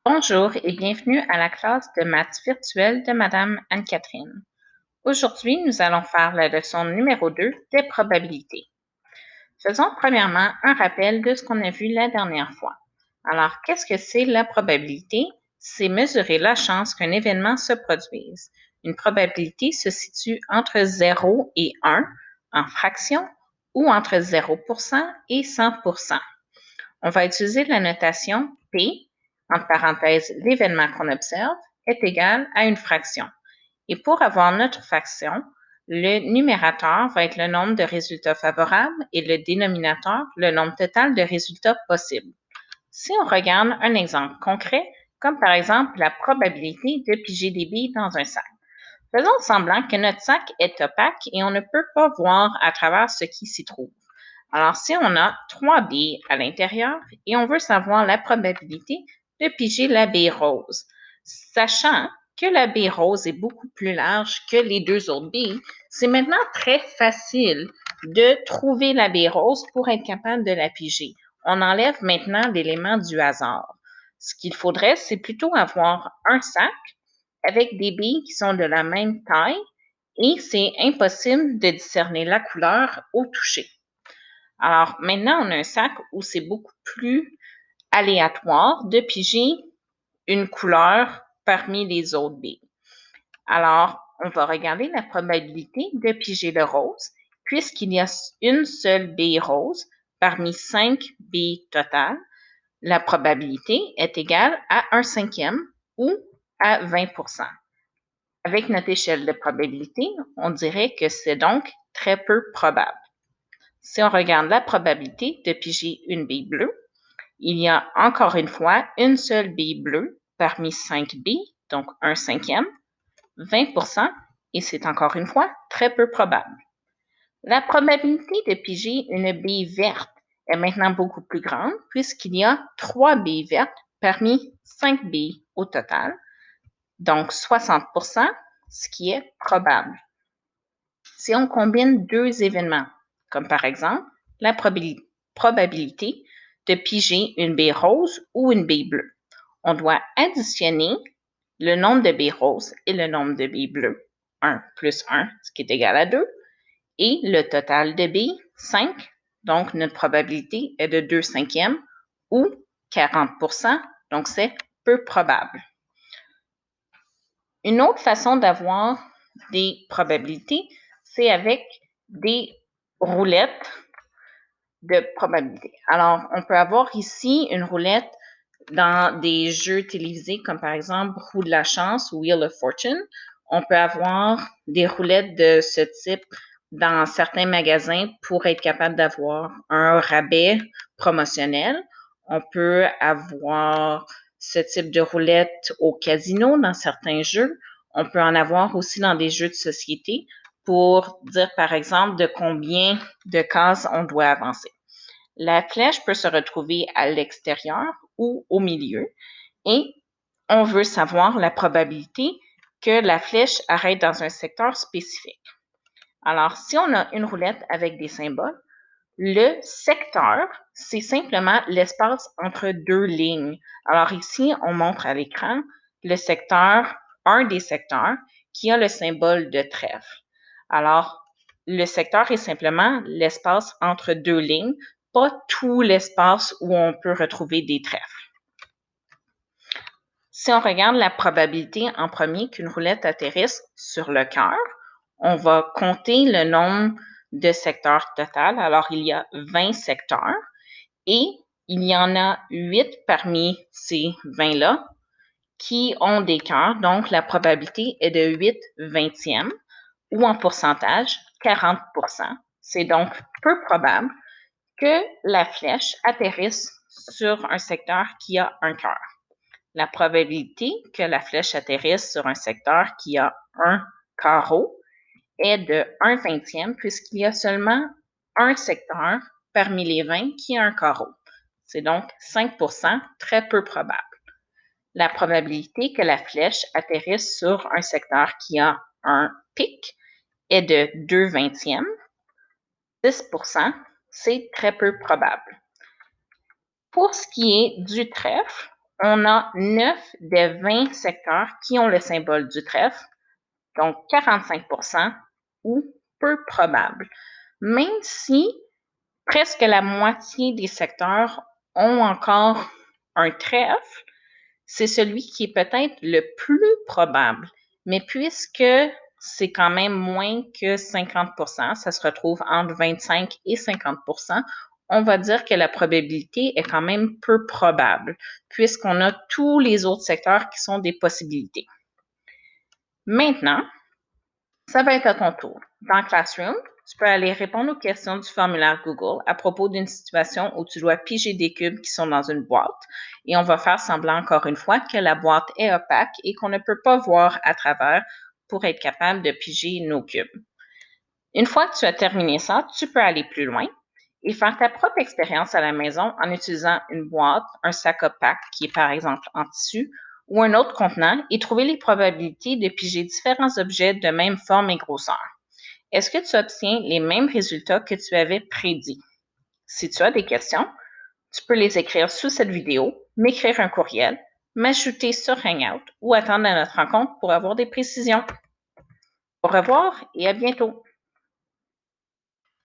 Bonjour et bienvenue à la classe de maths virtuelle de Madame Anne-Catherine. Aujourd'hui, nous allons faire la leçon numéro 2 des probabilités. Faisons premièrement un rappel de ce qu'on a vu la dernière fois. Alors, qu'est-ce que c'est la probabilité? C'est mesurer la chance qu'un événement se produise. Une probabilité se situe entre 0 et 1 en fraction ou entre 0% et 100%. On va utiliser la notation P, entre parenthèses, l'événement qu'on observe, est égal à une fraction. Et pour avoir notre fraction, le numérateur va être le nombre de résultats favorables et le dénominateur, le nombre total de résultats possibles. Si on regarde un exemple concret, comme par exemple la probabilité de piger des billes dans un sac. Faisons semblant que notre sac est opaque et on ne peut pas voir à travers ce qui s'y trouve. Alors, si on a 3 billes à l'intérieur et on veut savoir la probabilité de piger la bille rose, sachant que la bille rose est beaucoup plus large que les deux autres billes, c'est maintenant très facile de trouver la bille rose pour être capable de la piger. On enlève maintenant l'élément du hasard. Ce qu'il faudrait, c'est plutôt avoir un sac avec des billes qui sont de la même taille et c'est impossible de discerner la couleur au toucher. Alors, maintenant, on a un sac où c'est beaucoup plus aléatoire de piger une couleur parmi les autres billes. Alors, on va regarder la probabilité de piger le rose, puisqu'il y a une seule bille rose parmi 5 billes totales. La probabilité est égale à 1/5 ou à 20%. Avec notre échelle de probabilité, on dirait que c'est donc très peu probable. Si on regarde la probabilité de piger une bille bleue, il y a encore une fois une seule bille bleue parmi 5 billes, donc 1/5, 20%, et c'est encore une fois très peu probable. La probabilité de piger une bille verte est maintenant beaucoup plus grande puisqu'il y a 3 billes vertes parmi 5 billes au total, donc 60%, ce qui est probable. Si on combine deux événements, comme par exemple la probabilité de piger une bille rose ou une bille bleue, on doit additionner le nombre de billes roses et le nombre de billes bleues, 1 plus 1, ce qui est égal à 2, et le total de billes, 5, donc notre probabilité est de 2/5 ou 40%, donc c'est peu probable. Une autre façon d'avoir des probabilités, c'est avec des roulettes de probabilité. Alors, on peut avoir ici une roulette dans des jeux télévisés comme par exemple Roue de la chance ou Wheel of Fortune. On peut avoir des roulettes de ce type dans certains magasins pour être capable d'avoir un rabais promotionnel. On peut avoir ce type de roulette au casino dans certains jeux. On peut en avoir aussi dans des jeux de société pour dire, par exemple, de combien de cases on doit avancer. La flèche peut se retrouver à l'extérieur ou au milieu et on veut savoir la probabilité que la flèche arrête dans un secteur spécifique. Alors, si on a une roulette avec des symboles, le secteur, c'est simplement l'espace entre deux lignes. Alors ici, on montre à l'écran le secteur, un des secteurs qui a le symbole de trèfle. Alors, le secteur est simplement l'espace entre deux lignes, pas tout l'espace où on peut retrouver des trèfles. Si on regarde la probabilité en premier qu'une roulette atterrisse sur le cœur, on va compter le nombre de secteurs total. Alors, il y a 20 secteurs et il y en a 8 parmi ces 20-là qui ont des cœurs. Donc, la probabilité est de 8/20 ou en pourcentage, 40%. C'est donc peu probable que la flèche atterrisse sur un secteur qui a un cœur. La probabilité que la flèche atterrisse sur un secteur qui a un carreau est de 1/20 puisqu'il y a seulement un secteur parmi les 20 qui a un carreau. C'est donc 5%, très peu probable. La probabilité que la flèche atterrisse sur un secteur qui a un pic est de 2/20. 10%, c'est très peu probable. Pour ce qui est du trèfle, on a 9 des 20 secteurs qui ont le symbole du trèfle, donc 45% ou peu probable. Même si presque la moitié des secteurs ont encore un trèfle, c'est celui qui est peut-être le plus probable. Mais puisque c'est quand même moins que 50%, ça se retrouve entre 25 et 50%, on va dire que la probabilité est quand même peu probable, puisqu'on a tous les autres secteurs qui sont des possibilités. Maintenant, ça va être à ton tour. Dans Classroom, tu peux aller répondre aux questions du formulaire Google à propos d'une situation où tu dois piger des cubes qui sont dans une boîte. Et on va faire semblant encore une fois que la boîte est opaque et qu'on ne peut pas voir à travers pour être capable de piger nos cubes. Une fois que tu as terminé ça, tu peux aller plus loin et faire ta propre expérience à la maison en utilisant une boîte, un sac opaque qui est par exemple en tissu ou un autre contenant et trouver les probabilités de piger différents objets de même forme et grosseur. Est-ce que tu obtiens les mêmes résultats que tu avais prédits? Si tu as des questions, tu peux les écrire sous cette vidéo, m'écrire un courriel, m'ajouter sur Hangout ou attendre à notre rencontre pour avoir des précisions. Au revoir et à bientôt!